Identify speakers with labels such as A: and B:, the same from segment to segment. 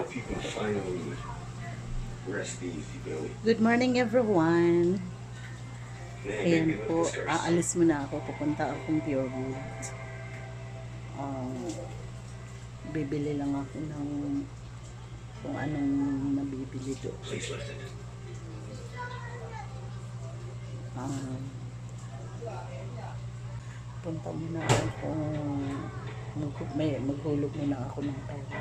A: people finally rest easy, Billy.
B: Good morning everyone.
A: Man,
B: Ayan
A: maybe
B: po,
A: let this
B: aalis muna ako. Pupunta akong Pure Gold. Bibili lang ako ng kung anong nabibili doon.
A: Please lift it.
B: Punta muna ako. Maghulog muna ako ng pera.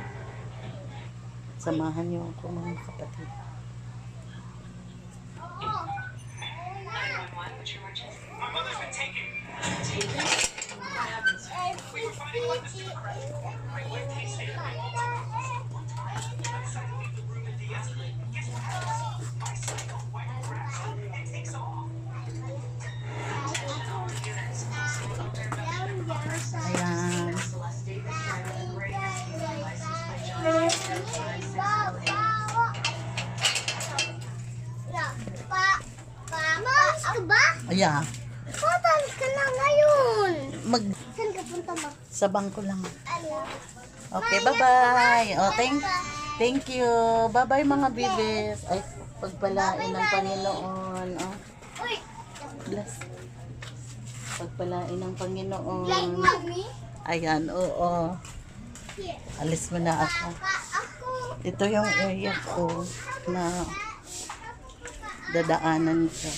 B: Samahan niyo ako mga kapatid.
C: My mother's been taken. Taken? What happens? We were fighting about this secret. My wife takes it. One time, I decided to leave the room and de-escalate. Guess what happens? My psycho wife grabs it and takes off. Attention all units. Soldier Belcher.
B: Ayan.
C: Celeste Davis driver and Ray Rescue licensed by John 5608.
B: Ayan.
D: Saan ka na ngayon? Saan ka punta mo?
B: Sa bangko lang.
D: Ano?
B: Okay, bye-bye. Oh, thank you. Bye-bye mga bibis. Ay, pagpalain ng Panginoon. Oh,
D: Uy!
B: bless. Pagpalain ng Panginoon.
D: Like mommy?
B: Ayan, oo.
D: Here.
B: Alis mo na ako.
D: Ako.
B: Ito yung area ko na dadaanan ko.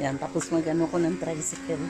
B: Ayan, tapos magano ko ng tricycle.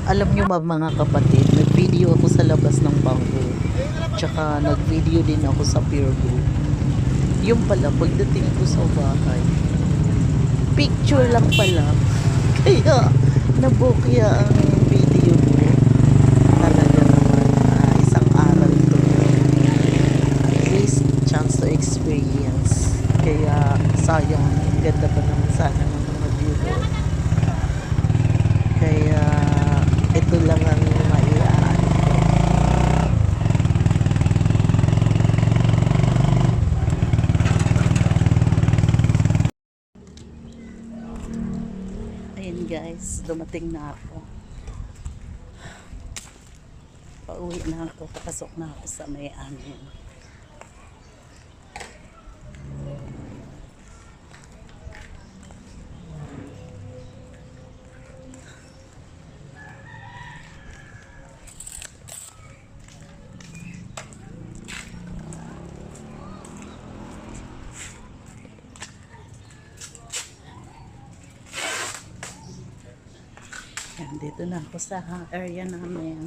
B: Alam nyo ba mga kapatid, nag-video ako sa labas ng bangko. Tsaka nag-video din ako sa Pure Gold. Yung pala, pagdating ko sa bahay, picture lang pala. Kaya, nabukya ang video ko. Talaga naman, isang aral ko. At least, chance to experience. Kaya, sayang, ganda pa naman sana ng mga view ko. Kaya, ito lang ang maiaan ko. Ayan guys, dumating na ako. Pauwi na ako, papasok na ako sa may amin. Yan, dito na ako sa area namin.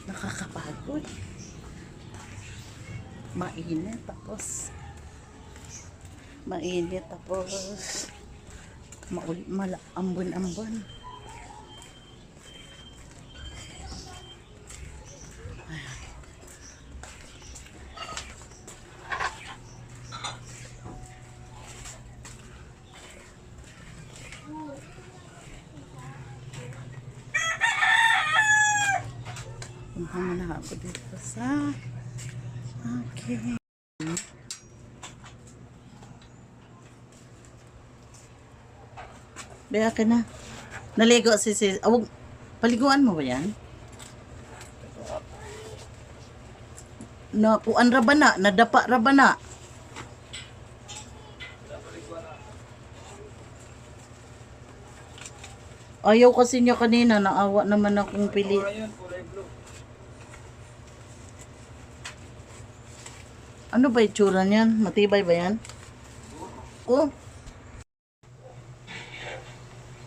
B: Nakakapagod. Mainit tapos ambon-ambon. Punta na ako dito sa okay. Bea ka na. Naligo si awag, paliguan mo ba yan? Na kuan ra ba na? Nadapa ra ba na? Ayaw kasi niya kanina. Naawa naman akong pili. Ano ba itsura niyan? Matibay ba yan? Oh.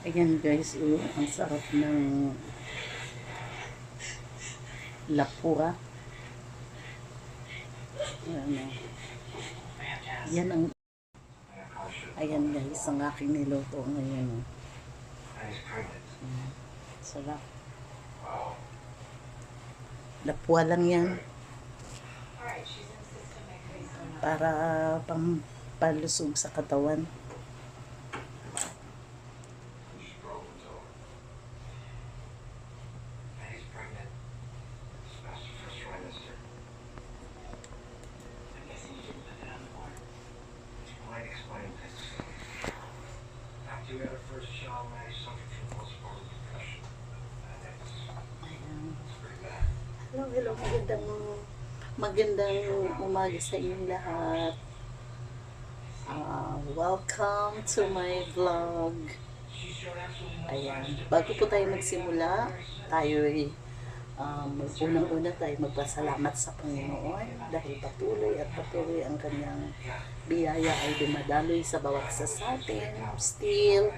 B: Ayan guys, ang sarap ng lapua. Ayan guys, ang aking niluto ngayon. Sarap. Lapua lang yan. Para pampalusog sa katawan. Hello, magandang umaga sa inyong lahat. Welcome to my vlog. Ayan, bago po tayo magsimula, unang-una tayo magpasalamat sa Panginoon dahil patuloy ang kanyang biyaya ay dumadaloy sa bawat isa sa atin. Still,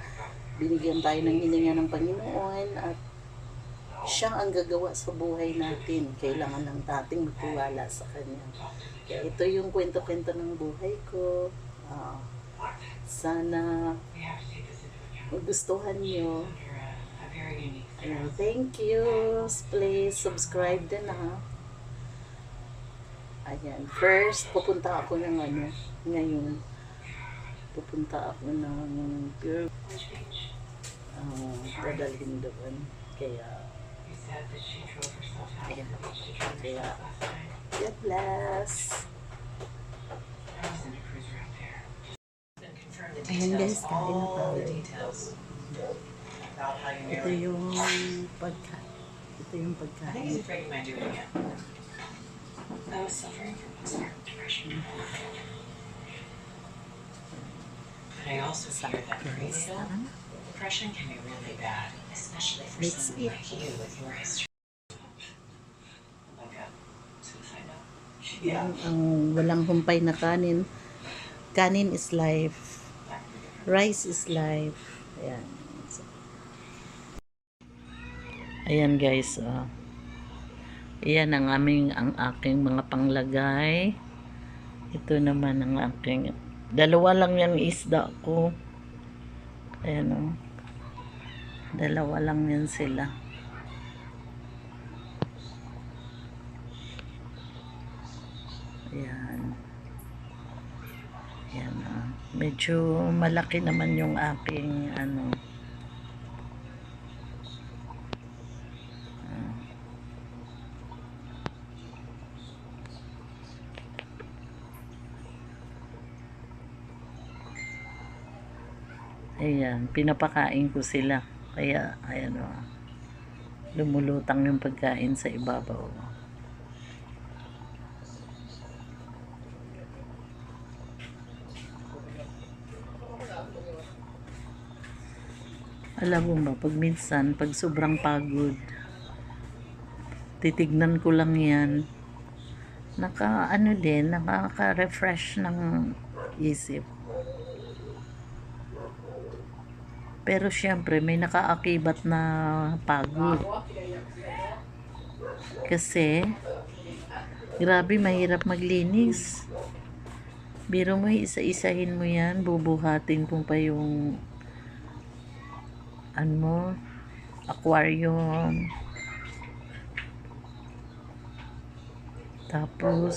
B: binigyan tayo ng hininga ng Panginoon at siya ang gagawa sa buhay natin. Kailangan lang nating magtiwala sa Kanya. Kaya ito yung kwento-kwento ng buhay ko. Sana magustuhan nyo. Ayan, thank you. Please subscribe din ha. Ayan, first pupunta ako ng ngayon. Pupunta ako ng Pure. Dadalhin doon. Kaya ayan. Kaya God bless. Ayan guys, kain na tayo. Ito yung pagkain.
C: I was suffering from postpartum depression. But I also fear that depression can be really bad, especially for someone like you with your history. Like a suicide note.
B: Yan ang walang humpay na kanin. Kanin is life. Rice is life. Ayan. Ayan guys. Ayan ang aking mga panglagay. Ito naman ang aking. Dalawa lang yung isda ko. Ayan dalawa lang yan sila. Ayan. Ayan medyo malaki naman yung aking ayan, pinapakain ko sila. Kaya, ayan lumulutang yung pagkain sa ibabaw. Alam mo ba, pag minsan, pag sobrang pagod, titignan ko lang yan. Nakaka-refresh ng isip. Pero syempre may nakaakibat na pagod. Kasi, grabe, mahirap maglinis. Biro mo, isa-isahin mo yan, bubuhatin mo pa yung ano mo, aquarium. Tapos,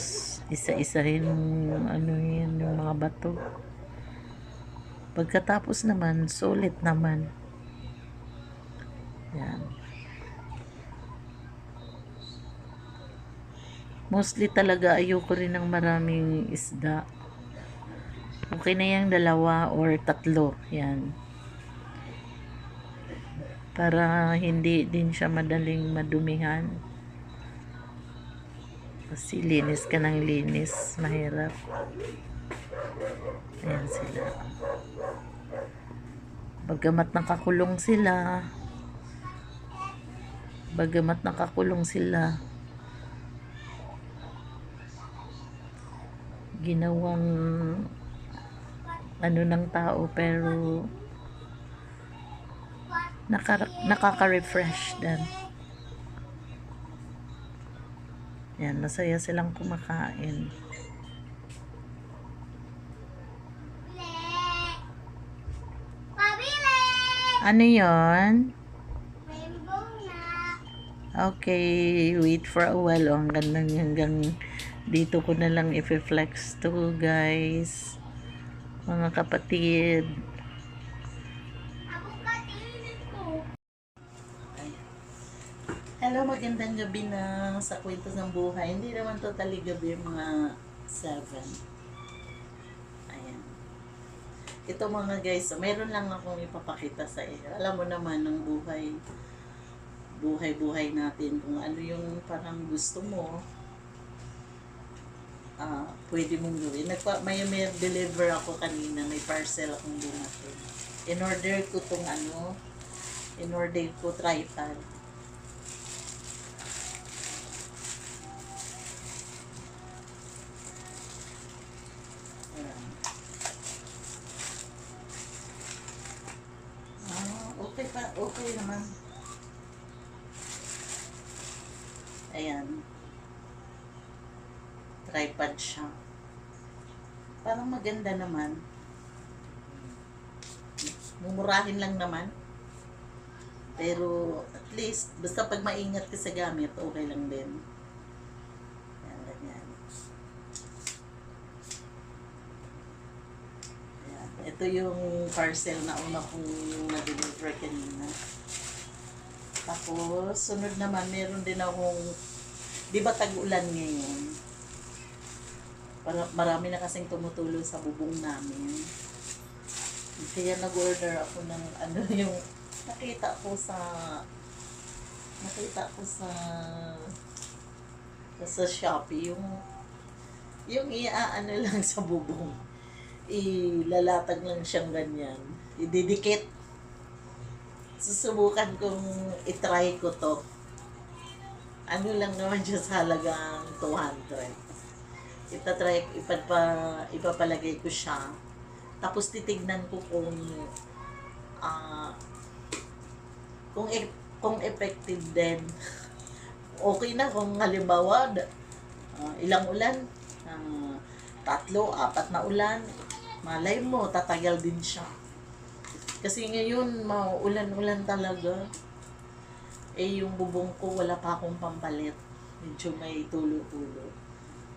B: isa-isahin yung ano yan, yung mga bato. Pagkatapos naman, sulit naman. Yan. Mostly talaga ayoko rin ng maraming isda. Okay na yung 2 or 3. Yan. Para hindi din siya madaling madumihan. Kasi linis ka ng linis. Mahirap. Ayan sila. Bagamat nakakulong sila, ginawang ano ng tao, pero nakaka-refresh din. Yan, masaya silang kumakain.
D: Pabili!
B: Ano yon?
D: Rainbow na.
B: Okay, wait for a while. Oh, hanggang dito ko na lang i-flex to, guys. Mga kapatid.
D: Ako kainin ko.
B: Hello, magandang gabi na sa Kwento ng Buhay. Hindi naman totally gabi, mga 7. Ayan. Ito mga guys, mayroon lang akong ipapakita sa inyo. Alam mo naman ng buhay natin, kung ano yung parang gusto mo, pwede mong gawin. May deliver ako kanina, may parcel akong dumating. In-order ko tripod. Ayan. Okay naman. Ayan. Tripod siya. Parang maganda naman. Mumurahin lang naman. Pero at least, basta pag maingat ka sa gamit, okay lang din. Ayan, ganyan. Ayan. Ito yung parcel na una kong na-deliver kanina. Tapos, sunod naman, meron din akong, di ba tag-ulan ngayon? Marami na kasing tumutulong sa bubong namin. Kaya nag-order ako ng ano yung nakita ko sa Shopee, yung iaano lang sa bubong. Ilalatag lang siyang ganyan. Ididikit. Susubukan kong itry ko to. Ano lang naman siya sa halagang 200. Ipapalagay ko siya. Tapos titignan ko kung effective din. Okay na kung halimbawa ilang ulan, 3, 4 na ulan, malay mo tatagal din siya. Kasi ngayon maulan-ulan talaga. Yung bubong ko wala pa akong pampalit. Medyo may tulo-tulo.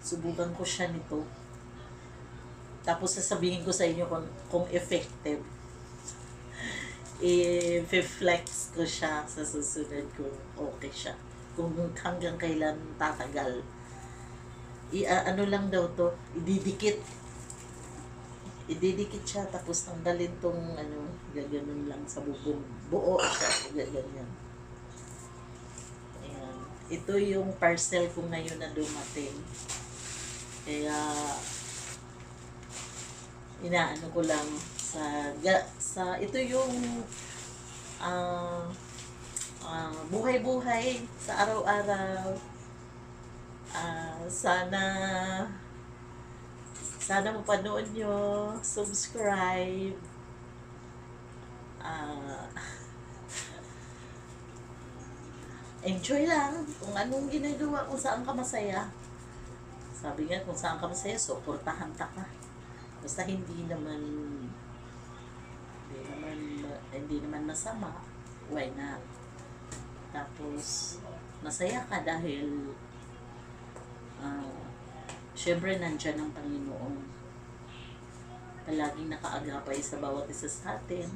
B: Subukan ko siya nito. Tapos sasabihin ko sa inyo kung effective. I-flex ko siya sa susunod kung okay siya. Kung hanggang kailan tatagal. Ano lang daw to, ididikit siya, tapos tanggalin tong gaganon lang sa bubong. Buo siya, ganyan. Ayan. Ito yung parcel ko ngayon na dumating. Kaya inaano ko lang sa ito yung buhay-buhay sa araw-araw. Sana mapanood nyo, subscribe. enjoy lang kung anong ginagawa, kung saan ka masaya. Sabi nga, kung saan ka masaya, suportahan ka. Basta hindi naman masama, why not? Tapos, masaya ka dahil syempre nandyan ang Panginoon. Palaging nakaagapay sa bawat isa sa atin.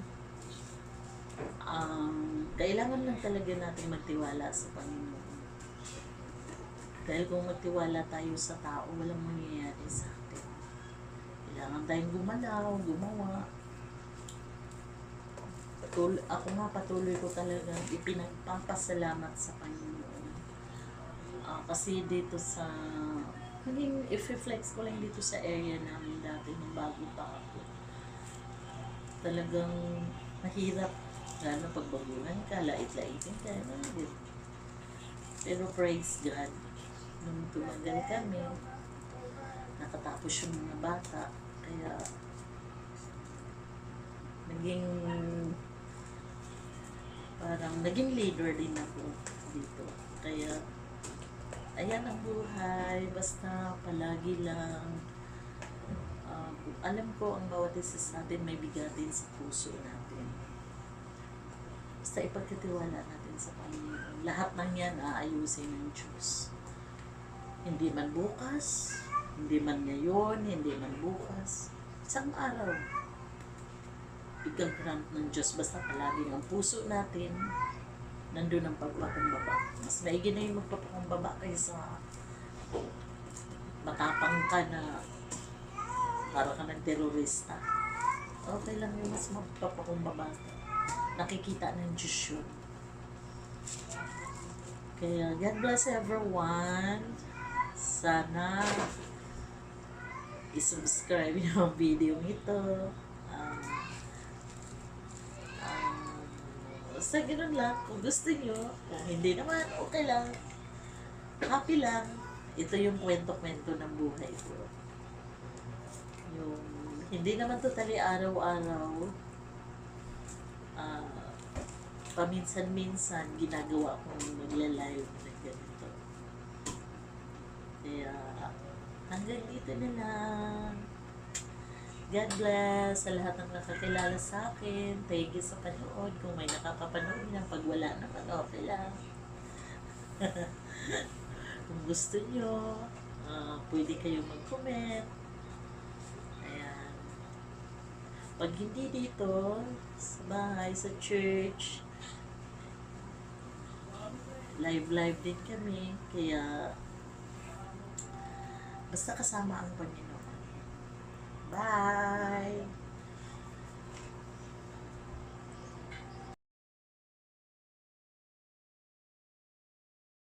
B: Kailangan lang talaga natin magtiwala sa Panginoon. Dahil kung magtiwala tayo sa tao, walang mangyayari sa atin. Kailangan tayong gumalaw, gumawa. Ako nga patuloy ko talaga ipinagpapasalamat sa Panginoon. Kasi dito sa i-flex ko lang dito sa area namin dati nung bago pa ako. Talagang mahirap, lalo pagbaguhan ka, lait-laitin ka, pero praise God, nung tumagal kami, nakatapos yung mga bata, kaya naging leader din ako dito. Kaya ayan ang buhay, basta palagi lang alam ko ang bawat isa sa atin may bigatin sa puso natin. Basta ipagkatiwala natin sa Panginoon. Lahat ng yan aayusin ng Diyos. Hindi man bukas, hindi man ngayon, hindi man bukas. Isang araw, ikagrant ng Diyos. Basta palagi ang puso natin nandun ang pagpakumbaba. Mas maigi na yung magpapakumbaba kaysa matapang ka na para ka ng terorista. Okay lang yung mas magpapakumbaba ka. Nakikita ng Diyos yun. Kaya God bless everyone. Sana i-subscribe yung video ito. Basta ganun lang, kung gusto nyo, kung hindi naman, okay lang. Happy lang. Ito yung kwento-kwento ng buhay ko. Yung, hindi naman totally araw-araw. Paminsan-minsan, ginagawa kong magla-live na ganito. Kaya, hanggang dito na lang. God bless sa lahat ng nakakilala sa akin. Thank you sa panood. Kung may nakapapanood na, pag wala naman, okay lang. Kung gusto nyo, pwede kayo mag-comment. Ayan. Pag hindi dito, sa bahay, sa church, live din kami. Kaya, basta kasama ang Panginoon.